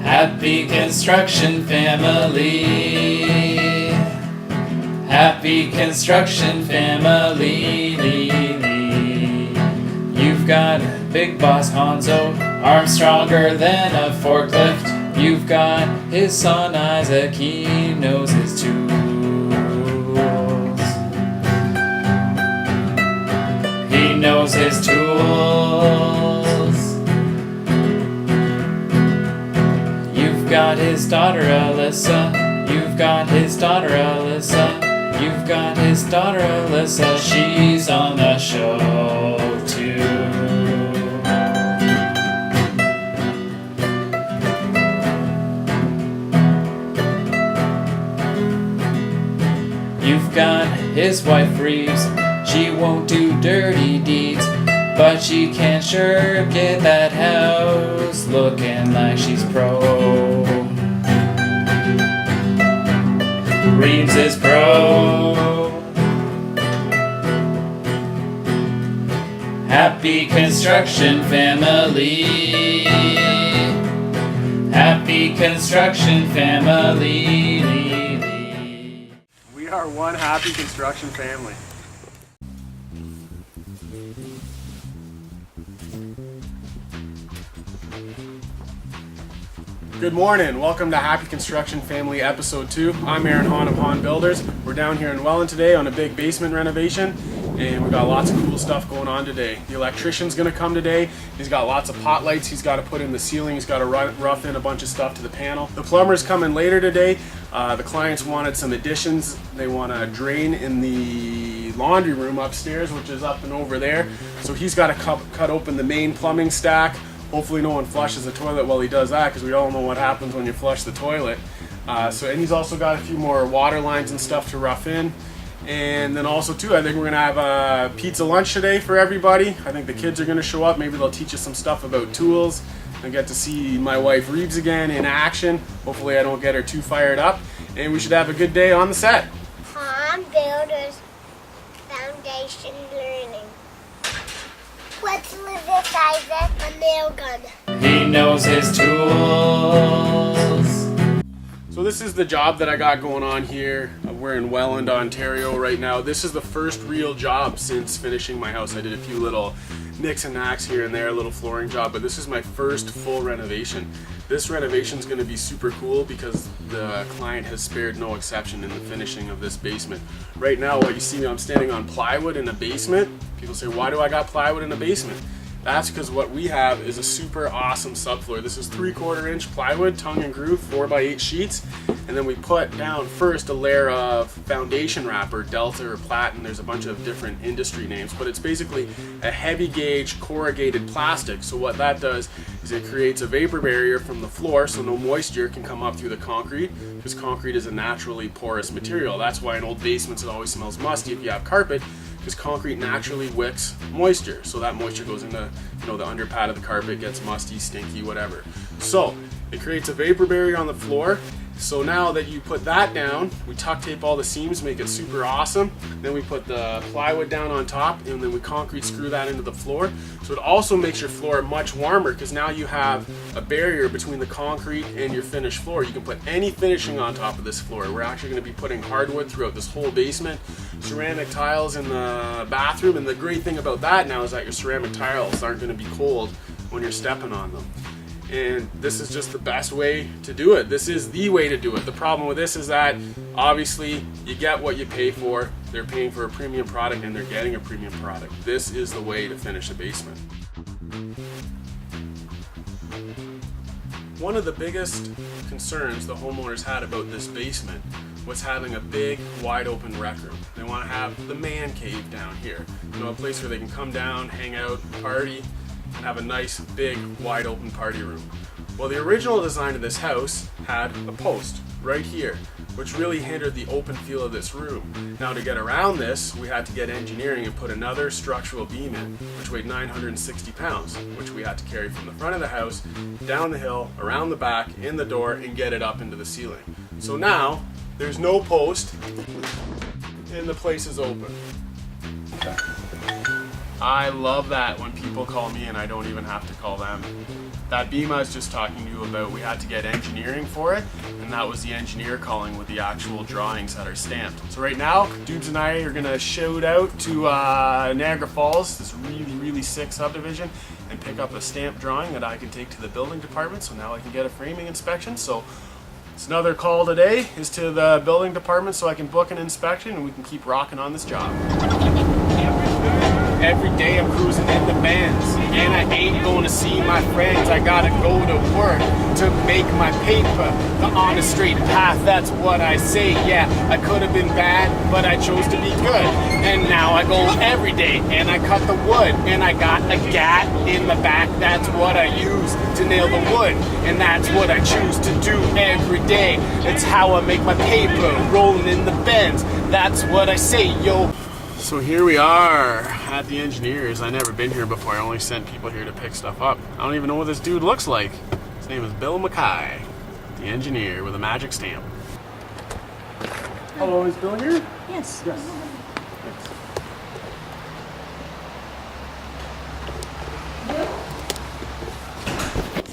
Happy construction family. Happy construction family. You've got Big Boss Hanzo, arms stronger than a forklift. You've got his son Isaac, he knows his tools. He knows his tools. You've got his daughter Alyssa. You've got his daughter Alyssa. You've got his daughter Alyssa. She's on the show too. You've got his wife Reebs. She won't do dirty deeds, but she can sure get that house looking like she's pro. Reebs is pro. Happy construction family. Happy construction family. We are one happy construction family. Good morning, welcome to Happy Construction Family Episode 2. I'm Aaron Hahn of Hahn Builders. We're down here in Wellend today on a big basement renovation, and we've got lots of cool stuff going on today. The electrician's gonna come today. He's got lots of pot lights he's gotta put in the ceiling. He's gotta rough in a bunch of stuff to the panel. The plumber's coming later today. The clients wanted some additions. They want a drain in the laundry room upstairs, which is up and over there. So he's gotta cut open the main plumbing stack. Hopefully no one flushes the toilet while he does that, because we all know what happens when you flush the toilet. And he's also got a few more water lines and stuff to rough in. And then also too, I think we're gonna have a pizza lunch today for everybody. I think the kids are gonna show up. Maybe they'll teach us some stuff about tools. I get to see my wife Reebs again in action. Hopefully I don't get her too fired up. And we should have a good day on the set. Hahn Builders Foundation Learning. What's with this, Isaac? A nail gun. He knows his tools. So this is the job that I got going on here. We're in Wellend, Ontario right now. This is the first real job since finishing my house. I did a few little nicks and knacks here and there, a little flooring job, but this is my first full renovation. This renovation is going to be super cool because the client has spared no exception in the finishing of this basement. Right now, what you see, I'm standing on plywood in a basement. People say, why do I got plywood in a basement? That's because what we have is a super awesome subfloor. This is 3/4 inch plywood, tongue and groove, 4x8 sheets. And then we put down first a layer of foundation wrapper, Delta or Platin. There's a bunch of different industry names, but it's basically a heavy gauge corrugated plastic. So what that does is it creates a vapor barrier from the floor so no moisture can come up through the concrete, because concrete is a naturally porous material. That's why in old basements it always smells musty if you have carpet, because concrete naturally wicks moisture. So that moisture goes into, the underpad of the carpet, gets musty, stinky, whatever. So it creates a vapor barrier on the floor. So now that you put that down, we tuck tape all the seams, make it super awesome. Then we put the plywood down on top, and then we concrete screw that into the floor. So it also makes your floor much warmer, because now you have a barrier between the concrete and your finished floor. You can put any finishing on top of this floor. We're actually going to be putting hardwood throughout this whole basement, ceramic tiles in the bathroom, and the great thing about that now is that your ceramic tiles aren't going to be cold when you're stepping on them. And this is just the best way to do it. This is the way to do it. The problem with this is that obviously you get what you pay for. They're paying for a premium product and they're getting a premium product. This is the way to finish a basement. One of the biggest concerns the homeowners had about this basement was having a big, wide open rec room. They want to have the man cave down here. A place where they can come down, hang out, party, and have a nice, big, wide open party room. Well, the original design of this house had a post right here, which really hindered the open feel of this room. Now, to get around this, we had to get engineering and put another structural beam in, which weighed 960 pounds, which we had to carry from the front of the house, down the hill, around the back, in the door, and get it up into the ceiling. So now, there's no post, and the place is open. I love that when people call me and I don't even have to call them. That beam I was just talking to you about, we had to get engineering for it, and that was the engineer calling with the actual drawings that are stamped. So right now, Dubes and I are gonna shout out to Niagara Falls, this really sick subdivision, and pick up a stamped drawing that I can take to the building department, so now I can get a framing inspection. So it's another call today is to the building department so I can book an inspection and we can keep rocking on this job. Every day I'm cruising in the Benz, and I ain't gonna see my friends. I gotta go to work to make my paper. The honest straight path, that's what I say. Yeah, I could have been bad, but I chose to be good. And now I go every day, and I cut the wood, and I got a gat in the back. That's what I use to nail the wood, and that's what I choose to do every day. It's how I make my paper, rolling in the Benz. That's what I say, yo. So here we are at the engineers. I've never been here before. I only sent people here to pick stuff up. I don't even know what this dude looks like. His name is Bill Mackay, the engineer with a magic stamp. Hello, is Bill here? Yes. Yes.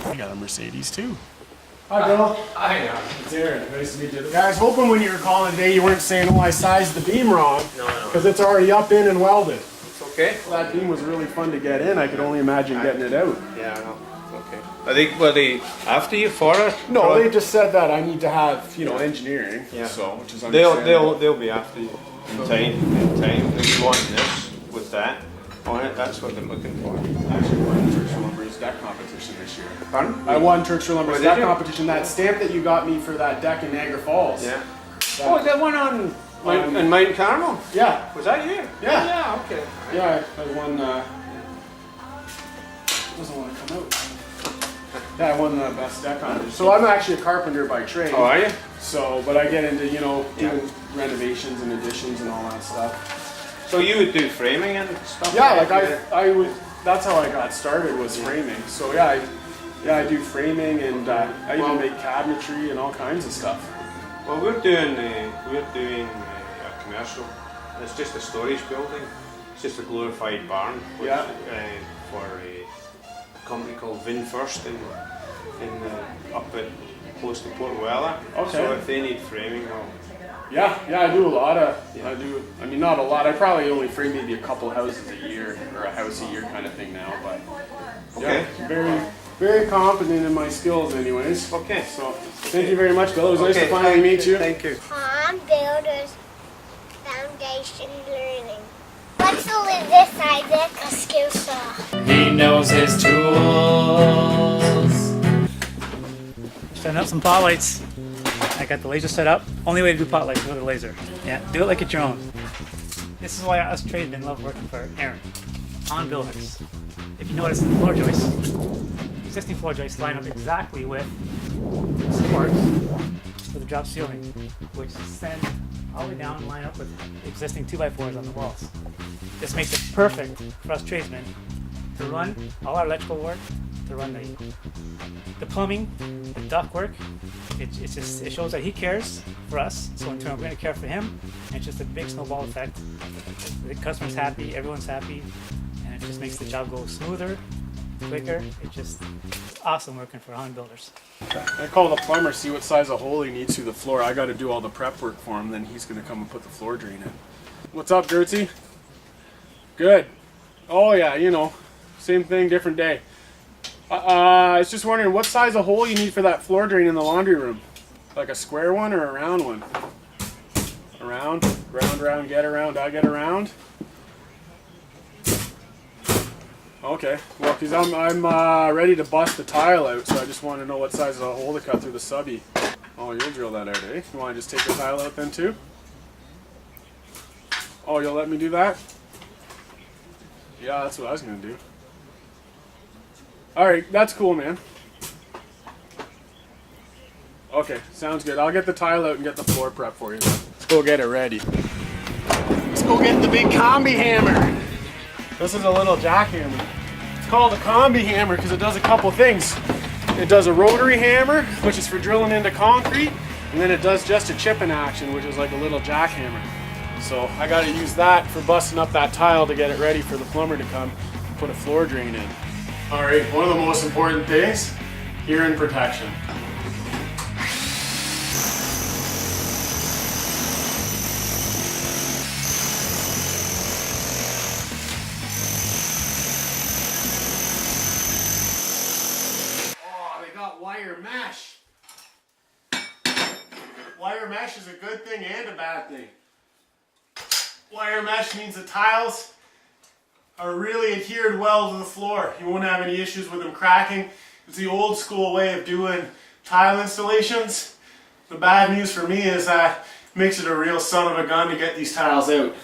I got a Mercedes too. Hi, Bill. Hi, It's Aaron. Nice to meet you. I was hoping when you were calling today you weren't saying, oh, I sized the beam wrong. No. Because it's already up, in, and welded. It's okay. Well, that beam was really fun to get in. I could only imagine getting it out. Yeah, no, it's okay. Were they after you for it? No, they just said that I need to have, engineering. Yeah. So, which is understandable. They'll be after you in time. If you want this with that on it, that's what they're looking for. Actually, I won Church Lumber's deck competition this year. Pardon? I won Church Lumber's did deck you? competition. That stamp that you got me for that deck in Niagara Falls. Yeah. That- Oh, that one on in Mount Carmel. Yeah. Was that you? Yeah. Yeah. Okay. Yeah, I won. Doesn't want to come out. Yeah, I won the best deck competition. So I'm actually a carpenter by trade. Oh, are you? So, but I get into doing Yeah. renovations and additions and all that stuff. So you would do framing and stuff? Yeah, like like that? I would. That's how I got started was framing. So yeah, I do framing and I even make cabinetry and all kinds of stuff. Well, we're doing a commercial. It's just a storage building. It's just a glorified barn. Which, Yeah. For a company called Vin First in up at close to Port Weller. Okay. So if they need framing, well, Yeah, I do a lot of. Yeah. I mean, not a lot. I probably only frame maybe a couple houses a year or a house a year kind of thing now. But Okay. yeah, very confident in my skills, anyways. Okay. So thank you very much, Bill. It was nice to finally meet you. Thank you. Pond Builders Foundation Learning. What's all in this, Isaac? A skill saw. He knows his tools. Setting up some pot lights. I got the laser set up. Only way to do pot lights with a laser. Yeah, do it like it's your own. This is why us tradesmen love working for Aaron. On buildings. If you notice, the floor joists, existing floor joists line up exactly with supports for the drop ceiling, which send all the way down and line up with existing 2x4s on the walls. This makes it perfect for us tradesmen to run all our electrical work, to run the plumbing, the duct work. It shows that he cares for us, so in turn we're going to care for him, and it's just a big snowball effect. The customer's happy, everyone's happy, and it just makes the job go smoother, quicker. It's awesome working for Holland Builders. I call the plumber, see what size of hole he needs through the floor. I got to do all the prep work for him, then he's going to come and put the floor drain in. What's up, Dirtsy? Good. Oh yeah, same thing, different day. I was just wondering what size of hole you need for that floor drain in the laundry room. Like a square one or a round one? Around, round, get around, I get around. Okay, well, because I'm ready to bust the tile out, so I just want to know what size of hole to cut through the subby. Oh, you'll drill that out, eh? You want to just take the tile out then too? Oh, you'll let me do that? Yeah, that's what I was going to do. Alright, that's cool, man. Okay, sounds good. I'll get the tile out and get the floor prep for you. Let's go get it ready. Let's go get the big combi-hammer. This is a little jackhammer. It's called a combi-hammer because it does a couple things. It does a rotary hammer, which is for drilling into concrete, and then it does just a chipping action, which is like a little jackhammer. So I got to use that for busting up that tile to get it ready for the plumber to come and put a floor drain in. All right, one of the most important things, hearing protection. Oh, they got wire mesh. Wire mesh is a good thing and a bad thing. Wire mesh means the tiles are really adhered well to the floor. You won't have any issues with them cracking. It's the old school way of doing tile installations. The bad news for me is that it makes it a real son of a gun to get these tiles out.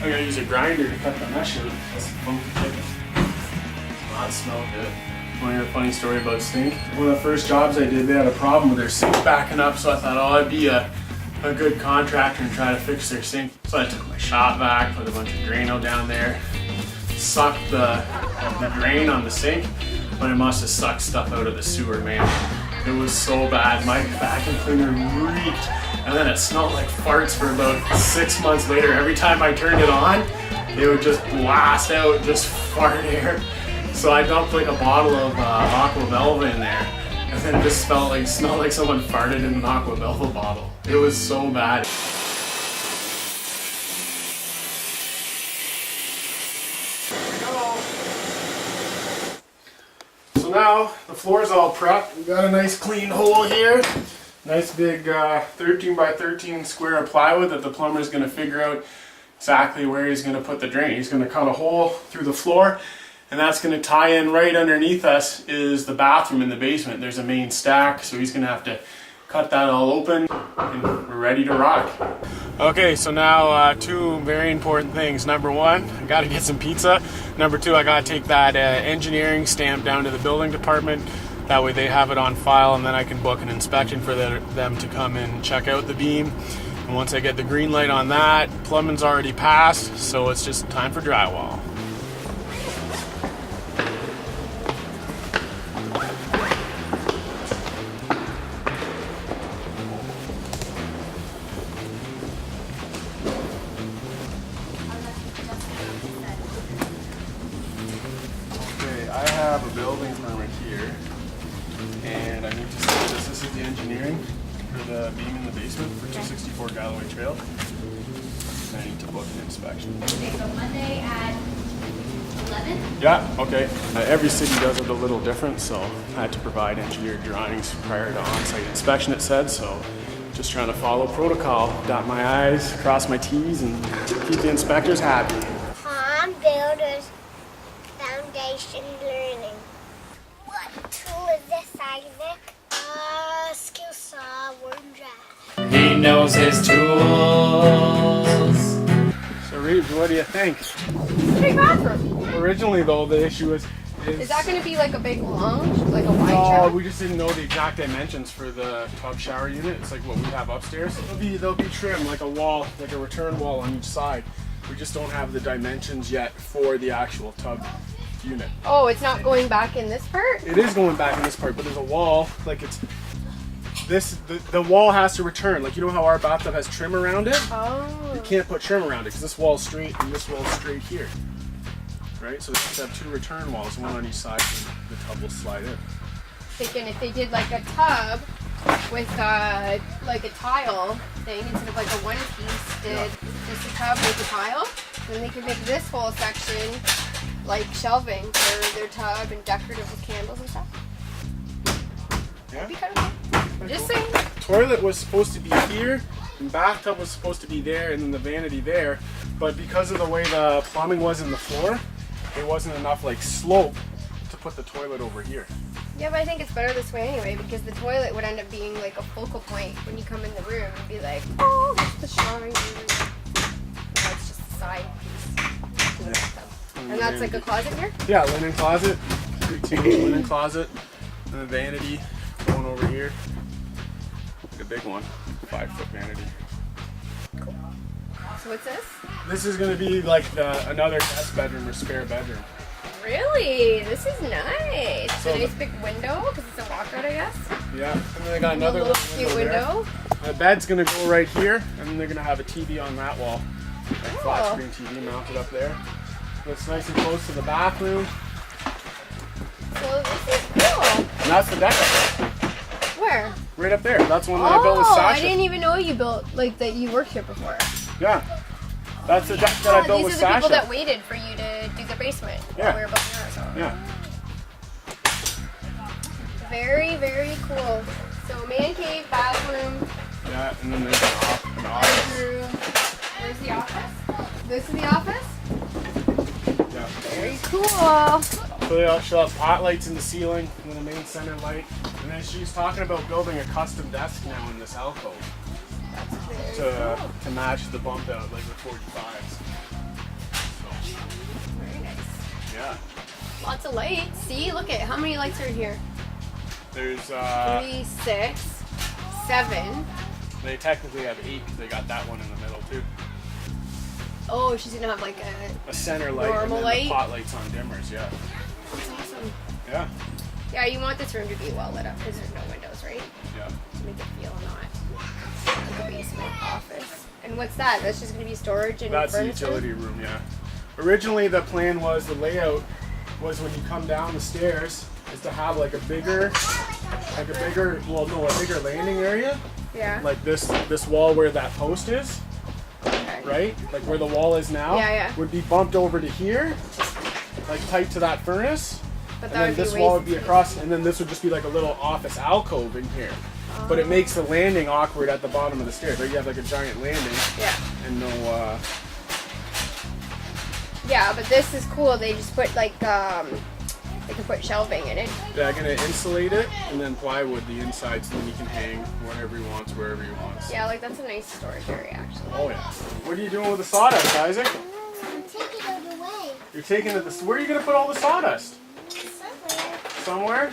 I'm gonna use a grinder to cut the mesh out. That's funky chicken. Does not smell good. Want to hear a funny story about sink? One of the first jobs I did, they had a problem with their sink backing up, so I thought, oh, I'd be a good contractor and try to fix their sink. So I took my shop vac, put a bunch of Drano down there, sucked the drain on the sink, but it must have sucked stuff out of the sewer, man. It was so bad. My vacuum cleaner reeked, and then it smelled like farts for about 6 months later. Every time I turned it on, it would just blast out just fart air. So I dumped like a bottle of Aqua Velva in there, and then it just smelled like someone farted in an Aqua Velva bottle. It was so bad. So now the floor's all prepped. We got a nice clean hole here. Nice big 13 by 13 square of plywood that the plumber's going to figure out exactly where he's going to put the drain. He's going to cut a hole through the floor, and that's going to tie in right underneath us is the bathroom in the basement. There's a main stack, so he's going to have to cut that all open, and we're ready to rock. Okay, so now two very important things. Number one, I got to get some pizza. Number two, I got to take that engineering stamp down to the building department. That way they have it on file, and then I can book an inspection for them to come and check out the beam. And once I get the green light on that, plumbing's already passed, so it's just time for drywall. I have a building permit here, and I need to say this is the engineering for the beam in the basement for 264 Galloway Trail. And I need to book an inspection. Okay, so Monday at 11? Yeah, okay. Every city does it a little different, so I had to provide engineered drawings prior to on-site inspection, it said, so just trying to follow protocol, dot my I's, cross my T's, and keep the inspectors happy. Pond builders. Foundation learning. What tool is this, Isaac? Skill saw, worm drive. He knows his tools. So Reebs, what do you think? Big bathroom. Originally though, the issue is that going to be like a big lounge? Like a wide no, shower? we just didn't know the exact dimensions for the tub shower unit. It's like what we have upstairs. They'll be trim, like a wall, like a return wall on each side. We just don't have the dimensions yet for the actual tub unit. Oh, it's not going back in this part? It is going back in this part, but there's a wall, like it's this, the wall has to return. Like, you know how our bathtub has trim around it? Oh. You can't put trim around it because this wall's straight and this wall's straight here. Right? So it's have two return walls, one on each side, and the tub will slide in. Thinking if they did like a tub with like a tile thing instead of like a one piece, did just a tub with a tile, then they could make this whole section like shelving for their tub and decorative with candles and stuff. Yeah? That'd be kind of cool. Just saying. Toilet was supposed to be here, and bathtub was supposed to be there, and then the vanity there. But because of the way the plumbing was in the floor, there wasn't enough like slope to put the toilet over here. Yeah, but I think it's better this way anyway, because the toilet would end up being like a focal point when you come in the room and be like, oh, that's the shower room. That's just a side piece to the bathtub. And that's like a closet here? Yeah, linen closet, 2-inch linen closet, and the vanity going over here. Like a big one, 5-foot vanity. Cool. So what's this? This is going to be like another guest bedroom or spare bedroom. Really? This is nice. So a nice big window, because it's a walkout, I guess. Yeah, and then I got A another little cute window. The bed's gonna go right here, and then they're gonna have a TV on that wall. Like flat screen TV mounted up there. So it's nice and close to the bathroom. So this is cool. And that's the deck up there. Where? Right up there. That's the one that I built with Sasha. I didn't even know you built, like, that you worked here before. Yeah. That's the deck that I built with These are the Sasha. people that waited for you to do the basement while we were building ours. So. Yeah. Very, very cool. So man cave, bathroom, Yeah, and then there's an office. bedroom. Where's the office? This is the office? Yeah. Very cool. So she'll have hot lights in the ceiling and then a main center light. And then she's talking about building a custom desk now in this alcove to match the bump out, like the 45s. So, Very nice. yeah. Lots of lights. See, look at how many lights are in here. There's 3, 6, 7. they technically have 8 because they got that one in the middle too. Oh, she's gonna have like A center light and normal then light? the pot lights on dimmers, yeah. That's awesome. Yeah. Yeah, you want this room to be well lit up because there's no windows, right? Yeah. To make it feel not like a basement office. And what's that? That's just gonna be storage and That's the furniture? utility room, yeah. Originally the plan was, the layout was when you come down the stairs is to have like a bigger landing area. Yeah. Like this wall where that post is, Okay. right? Like where the wall is now, Yeah. would be bumped over to here, like tight to that furnace. But And that then would be this wall would be wasted. across, and then this would just be like a little office alcove in here. But it makes the landing awkward at the bottom of the stairs. Right? You have like a giant landing Yeah. and no. Yeah, but this is cool. They just put like they can put shelving in it. They're gonna insulate it and then plywood the inside so then he can hang wherever he wants, wherever he wants. Yeah, like that's a nice storage area actually. Oh yeah. What are you doing with the sawdust, Isaac? I'm taking it away. You're taking it. Where are you gonna put all the sawdust? Somewhere. Somewhere?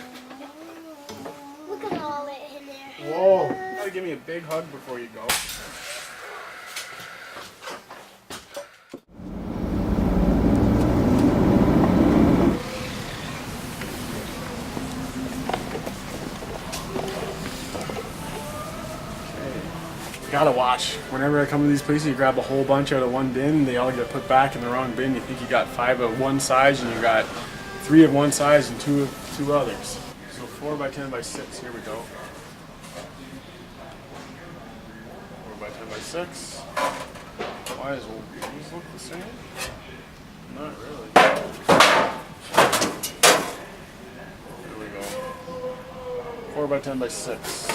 Look at all it in there. Whoa! You gotta give me a big hug before you go. Gotta watch. Whenever I come to these places, you grab a whole bunch out of one bin, they all get put back in the wrong bin. You think you got 5 of one size, and you got 3 of one size and 2 of 2 others. So 4 by 10 by 6. Here we go. 4 by 10 by 6. Why does these look the same? Not really. There we go. 4 by 10 by 6.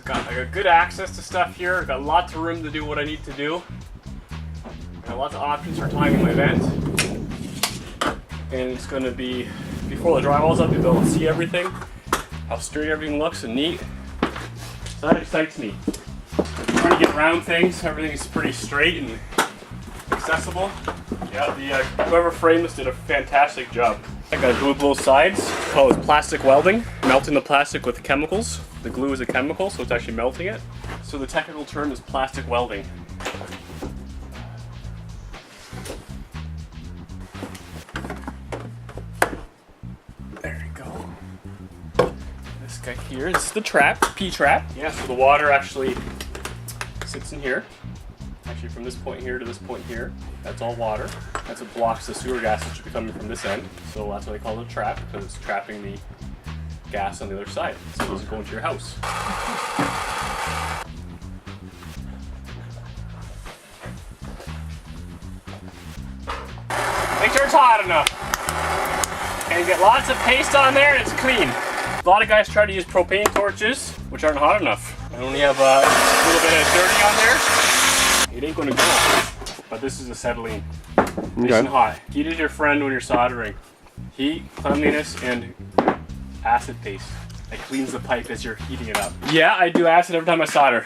I got good access to stuff here. I've got lots of room to do what I need to do. I got lots of options for timing my vent. And it's going to be, before the drywall's up, you'll be able to see everything, how straight everything looks and neat. So that excites me. I'm trying to get around things. Everything's pretty straight and accessible. Yeah, whoever framed this did a fantastic job. I got glue both sides. Call it plastic welding. Melting the plastic with chemicals. The glue is a chemical, so it's actually melting it. So the technical term is plastic welding. There you go. This guy here is the trap, P-trap. Yeah, so the water actually sits in here. Actually from this point here to this point here, that's all water. That's what blocks the sewer gas that should be coming from this end. So that's why they call it a trap, because it's trapping the gas on the other side, so it doesn't go into your house. Make sure it's hot enough. And get lots of paste on there and it's clean. A lot of guys try to use propane torches, which aren't hot enough. I only have a little bit of dirty on there. It ain't gonna go. But this is acetylene. Nice and hot. Heat is your friend when you're soldering. Heat, cleanliness, and acid paste. It cleans the pipe as you're heating it up. Yeah, I do acid every time I solder.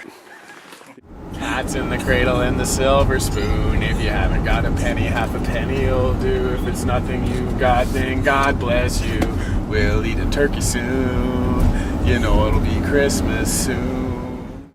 Cat's in the cradle and the silver spoon. If you haven't got a penny, half a penny will do. If it's nothing you've got, then God bless you. We'll eat a turkey soon. You know it'll be Christmas soon.